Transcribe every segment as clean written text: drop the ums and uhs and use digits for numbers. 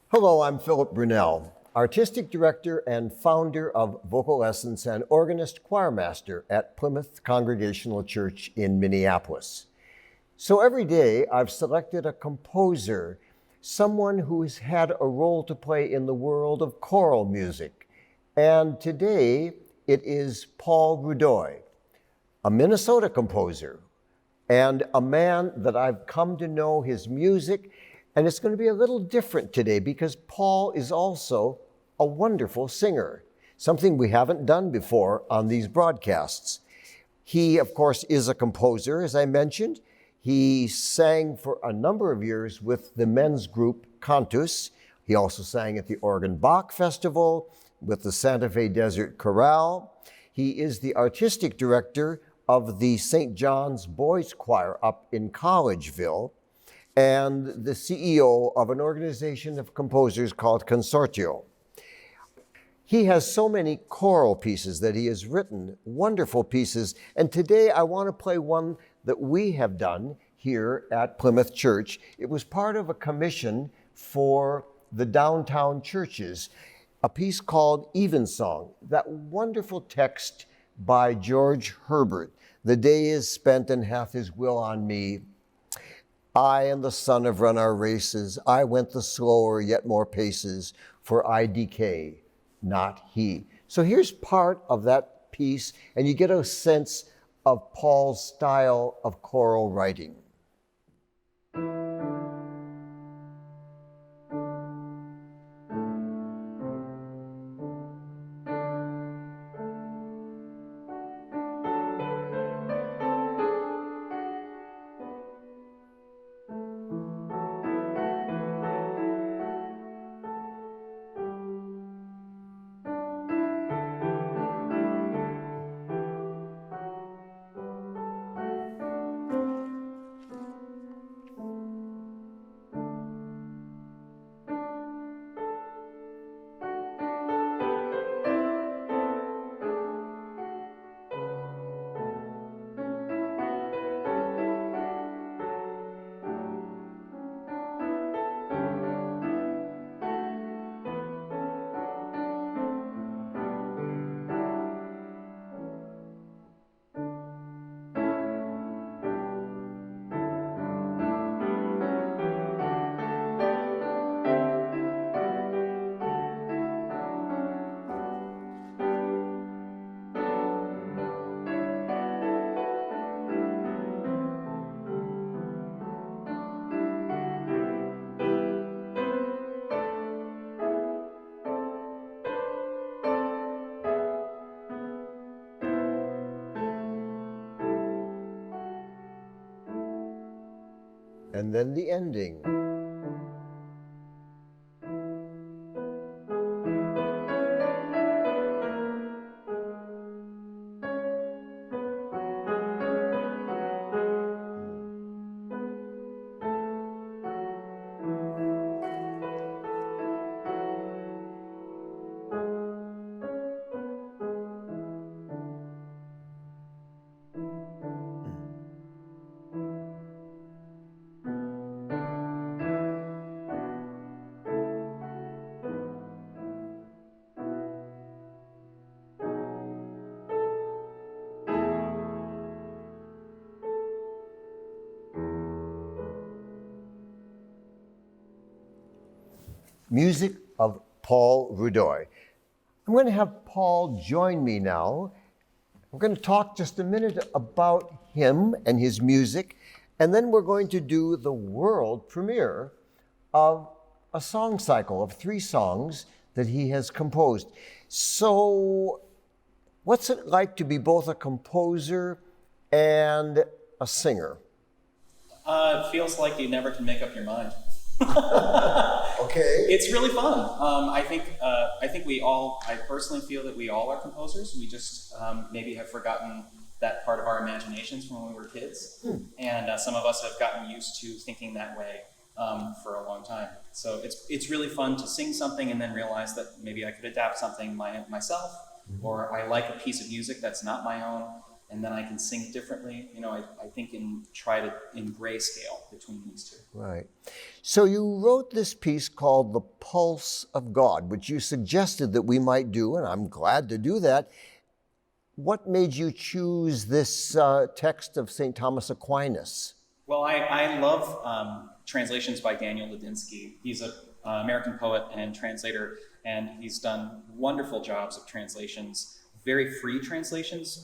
Hello, I'm Philip Brunelle, Artistic Director and founder of VocalEssence and organist choirmaster at Plymouth Congregational Church in Minneapolis. So every day I've selected a composer, someone who has had a role to play in the world of choral music. And today it is Paul Rudoi, a Minnesota composer and a man that I've come to know his music. And it's going to be a little different today because Paul is also a wonderful singer, something we haven't done before on these broadcasts. He, of course, is a composer, as I mentioned. He sang for a number of years with the men's group Cantus. He also sang at the Oregon Bach Festival with the Santa Fe Desert Chorale. He is the artistic director of the St. John's Boys Choir up in Collegeville, and the CEO of an organization of composers called Consortio. He has so many choral pieces that he has written, wonderful pieces, and today I want to play one that we have done here at Plymouth Church. It was part of a commission for the downtown churches, a piece called Evensong, that wonderful text by George Herbert. The day is spent and hath his will on me. I and the sun have run our races. I went the slower, yet more paces, for I decay, not he. So here's part of that piece, and you get a sense of Paul's style of choral writing. And then the ending. Music of Paul Rudoi. I'm going to have Paul join me now. We're going to talk just a minute about him and his music, and then we're going to do the world premiere of a song cycle of 3 songs that he has composed. So, what's it like to be both a composer and a singer? It feels like you never can make up your mind. Okay. It's really fun. I think I personally feel that we all are composers. We just maybe have forgotten that part of our imaginations from when we were kids. And some of us have gotten used to thinking that way for a long time. So it's really fun to sing something and then realize that maybe I could adapt something myself, or I like a piece of music that's not my own, and then I can sing it differently. I think try to in grayscale between these two. Right. So you wrote this piece called The Pulse of God, which you suggested that we might do, and I'm glad to do that. What made you choose this text of St. Thomas Aquinas? Well, I love translations by Daniel Ladinsky. He's an American poet and translator, and he's done wonderful jobs of translations, very free translations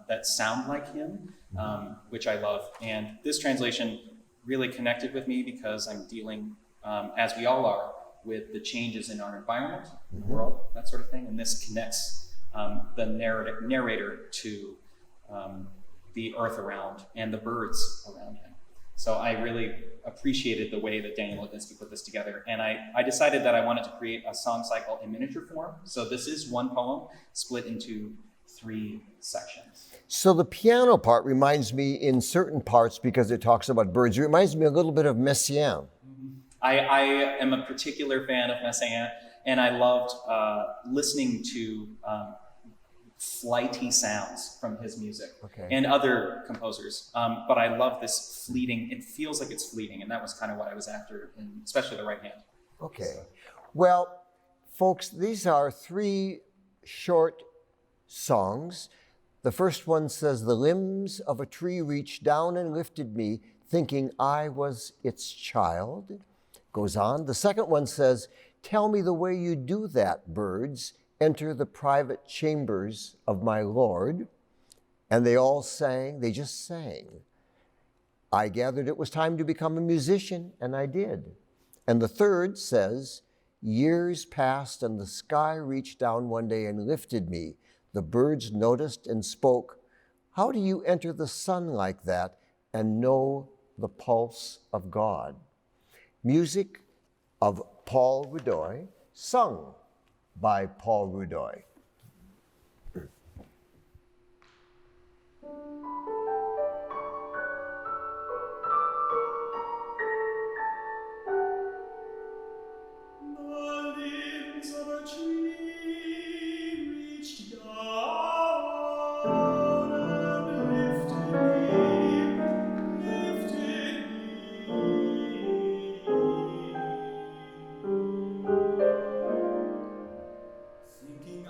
that sound like him, which I love. And this translation really connected with me because I'm dealing, as we all are, with the changes in our environment, in the world, that sort of thing. And this connects the narrator to the earth around and the birds around him. So I really appreciated the way that Daniel Ladinsky put this together. And I decided that I wanted to create a song cycle in miniature form. So this is one poem split into 3 sections. So the piano part reminds me in certain parts, because it talks about birds, it reminds me a little bit of Messiaen. I am a particular fan of Messiaen, and I loved listening to flighty sounds from his music and other composers. But I love this fleeting, it feels like it's fleeting, and that was kind of what I was after, especially the right hand. Okay. Well, folks, these are 3 short songs. The first one says, "The limbs of a tree reached down and lifted me, thinking I was its child." Goes on. The second one says, "Tell me the way you do that, birds. Enter the private chambers of my Lord." And they all sang, they just sang. I gathered it was time to become a musician, and I did. And the third says, "Years passed and the sky reached down one day and lifted me. The birds noticed and spoke, 'How do you enter the sun like that and know the pulse of God?'" Music of Paul Rudoi, sung by Paul Rudoi. Thinking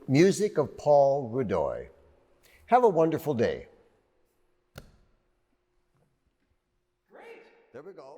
Music of Paul Rudoi. Have a wonderful day. Great. There we go.